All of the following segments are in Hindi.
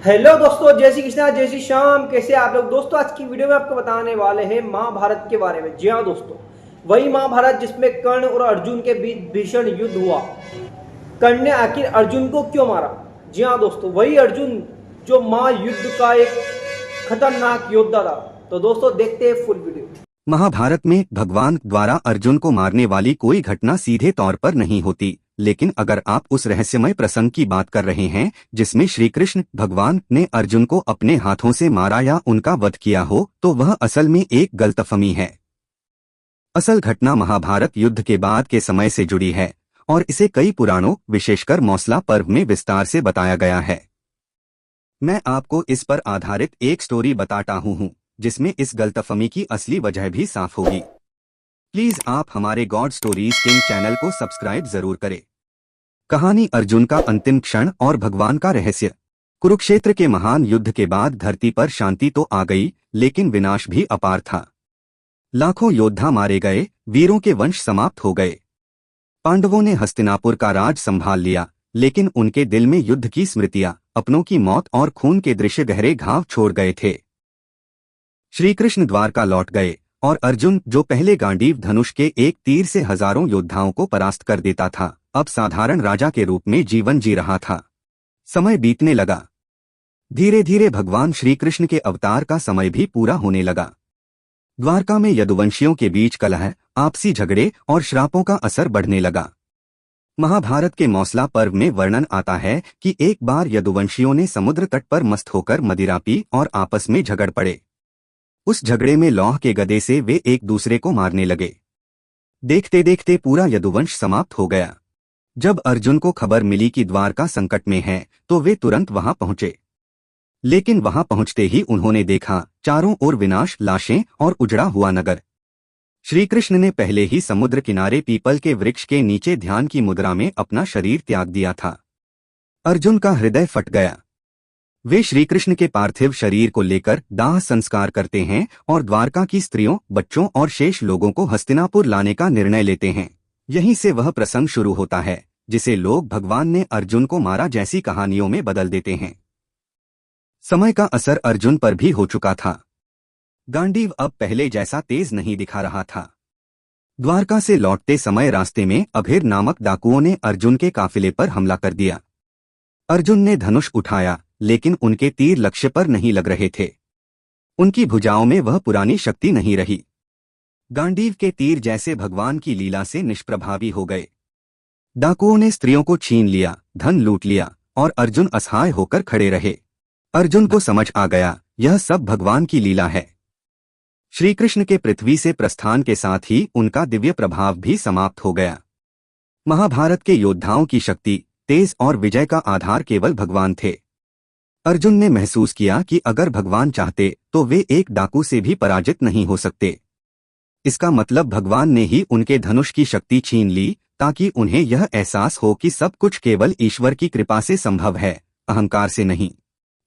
हेलो दोस्तों, जय श्री कृष्णा, जय श्री श्याम। कैसे आप लोग दोस्तों? आज की वीडियो में आपको बताने वाले हैं महाभारत के बारे में। जी हाँ दोस्तों, वही महाभारत जिसमें कर्ण और अर्जुन के बीच भीषण युद्ध हुआ। कर्ण ने आखिर अर्जुन को क्यों मारा? जी हाँ दोस्तों, वही अर्जुन जो महायुद्ध का एक खतरनाक योद्धा था। तो दोस्तों देखते हैं फुल वीडियो। महाभारत में भगवान द्वारा अर्जुन को मारने वाली कोई घटना सीधे तौर पर नहीं होती, लेकिन अगर आप उस रहस्यमय प्रसंग की बात कर रहे हैं जिसमें श्री कृष्ण भगवान ने अर्जुन को अपने हाथों से मारा या उनका वध किया हो, तो वह असल में एक गलतफहमी है। असल घटना महाभारत युद्ध के बाद के समय से जुड़ी है और इसे कई पुराणों, विशेषकर मौसला पर्व में विस्तार से बताया गया है। मैं आपको इस पर आधारित एक स्टोरी बताता हूँ जिसमें इस गलतफहमी की असली वजह भी साफ होगी। प्लीज आप हमारे गॉड स्टोरीज किंग चैनल को सब्सक्राइब जरूर करें। कहानी अर्जुन का अंतिम क्षण और भगवान का रहस्य। कुरुक्षेत्र के महान युद्ध के बाद धरती पर शांति तो आ गई, लेकिन विनाश भी अपार था। लाखों योद्धा मारे गए, वीरों के वंश समाप्त हो गए। पांडवों ने हस्तिनापुर का राज संभाल लिया, लेकिन उनके दिल में युद्ध की स्मृतियां, अपनों की मौत और खून के दृश्य गहरे घाव छोड़ गए थे। श्री कृष्ण द्वारका लौट गए और अर्जुन, जो पहले गांडीव धनुष के एक तीर से हजारों योद्धाओं को परास्त कर देता था, अब साधारण राजा के रूप में जीवन जी रहा था। समय बीतने लगा। धीरे धीरे भगवान श्री कृष्ण के अवतार का समय भी पूरा होने लगा। द्वारका में यदुवंशियों के बीच कलह, आपसी झगड़े और श्रापों का असर बढ़ने लगा। महाभारत के मौसला पर्व में वर्णन आता है कि एक बार यदुवंशियों ने समुद्र तट पर मस्त होकर मदिरा पी और आपस में झगड़ पड़े। उस झगड़े में लौह के गदे से वे एक दूसरे को मारने लगे। देखते देखते पूरा यदुवंश समाप्त हो गया। जब अर्जुन को खबर मिली कि द्वारका संकट में है, तो वे तुरंत वहां पहुंचे। लेकिन वहां पहुंचते ही उन्होंने देखा चारों ओर विनाश, लाशें और उजड़ा हुआ नगर। श्री कृष्ण ने पहले ही समुद्र किनारे पीपल के वृक्ष के नीचे ध्यान की मुद्रा में अपना शरीर त्याग दिया था। अर्जुन का हृदय फट गया। वे श्री कृष्ण के पार्थिव शरीर को लेकर दाह संस्कार करते हैं और द्वारका की स्त्रियों, बच्चों और शेष लोगों को हस्तिनापुर लाने का निर्णय लेते हैं। यहीं से वह प्रसंग शुरू होता है जिसे लोग भगवान ने अर्जुन को मारा जैसी कहानियों में बदल देते हैं। समय का असर अर्जुन पर भी हो चुका था। गांडीव अब पहले जैसा तेज नहीं दिखा रहा था। द्वारका से लौटते समय रास्ते में अभिर नामक डाकुओं ने अर्जुन के काफिले पर हमला कर दिया। अर्जुन ने धनुष उठाया, लेकिन उनके तीर लक्ष्य पर नहीं लग रहे थे। उनकी भुजाओं में वह पुरानी शक्ति नहीं रही। गांडीव के तीर जैसे भगवान की लीला से निष्प्रभावी हो गए। डाकुओं ने स्त्रियों को छीन लिया, धन लूट लिया और अर्जुन असहाय होकर खड़े रहे। अर्जुन को समझ आ गया, यह सब भगवान की लीला है। श्री कृष्ण के पृथ्वी से प्रस्थान के साथ ही उनका दिव्य प्रभाव भी समाप्त हो गया। महाभारत के योद्धाओं की शक्ति, तेज और विजय का आधार केवल भगवान थे। अर्जुन ने महसूस किया कि अगर भगवान चाहते तो वे एक डाकू से भी पराजित नहीं हो सकते। इसका मतलब भगवान ने ही उनके धनुष की शक्ति छीन ली, ताकि उन्हें यह एहसास हो कि सब कुछ केवल ईश्वर की कृपा से संभव है, अहंकार से नहीं।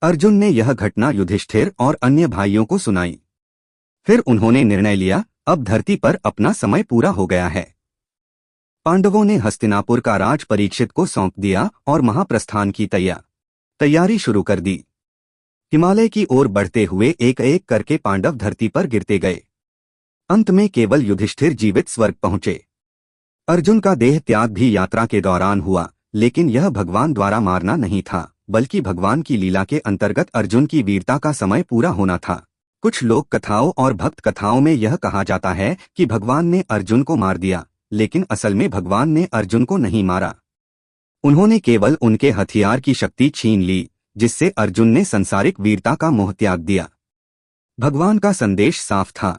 अर्जुन ने यह घटना युधिष्ठिर और अन्य भाइयों को सुनाई। फिर उन्होंने निर्णय लिया, अब धरती पर अपना समय पूरा हो गया है। पांडवों ने हस्तिनापुर का राज परीक्षित को सौंप दिया और महाप्रस्थान की तैयारी शुरू कर दी। हिमालय की ओर बढ़ते हुए एक एक करके पांडव धरती पर गिरते गए। अंत में केवल युधिष्ठिर जीवित स्वर्ग पहुंचे। अर्जुन का देह त्याग भी यात्रा के दौरान हुआ, लेकिन यह भगवान द्वारा मारना नहीं था, बल्कि भगवान की लीला के अंतर्गत अर्जुन की वीरता का समय पूरा होना था। कुछ लोक कथाओं और भक्त कथाओं में यह कहा जाता है कि भगवान ने अर्जुन को मार दिया, लेकिन असल में भगवान ने अर्जुन को नहीं मारा। उन्होंने केवल उनके हथियार की शक्ति छीन ली, जिससे अर्जुन ने संसारिक वीरता का मोह त्याग दिया। भगवान का संदेश साफ था,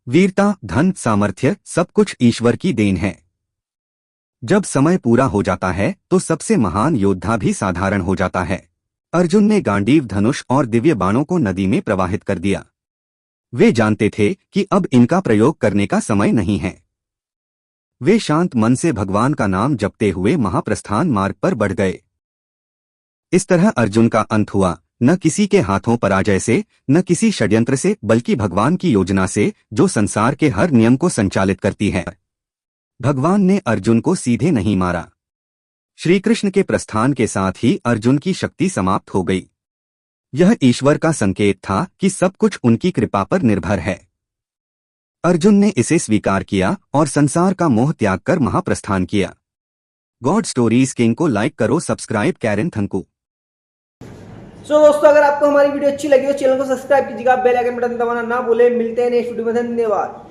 वीरता, धन, सामर्थ्य सब कुछ ईश्वर की देन है। जब समय पूरा हो जाता है तो सबसे महान योद्धा भी साधारण हो जाता है। अर्जुन ने गांडीव धनुष और दिव्य बाणों को नदी में प्रवाहित कर दिया। वे जानते थे कि अब इनका प्रयोग करने का समय नहीं है। वे शांत मन से भगवान का नाम जपते हुए महाप्रस्थान मार्ग पर बढ़ गए। इस तरह अर्जुन का अंत हुआ, न किसी के हाथों पराजय से, न किसी षड्यंत्र से, बल्कि भगवान की योजना से, जो संसार के हर नियम को संचालित करती है। भगवान ने अर्जुन को सीधे नहीं मारा। श्री कृष्ण के प्रस्थान के साथ ही अर्जुन की शक्ति समाप्त हो गई। यह ईश्वर का संकेत था कि सब कुछ उनकी कृपा पर निर्भर है। अर्जुन ने इसे स्वीकार किया और संसार का मोह त्याग कर महाप्रस्थान किया। गॉड स्टोरीज किंग को लाइक करो, सब्सक्राइब कैरन थंकू। सो दोस्तों, अगर आपको हमारी वीडियो अच्छी लगी तो चैनल को सब्सक्राइब कीजिएगा, बेल आइकन बटन दबाना ना भूलें। मिलते हैं नेक्स्ट वीडियो में, धन्यवाद।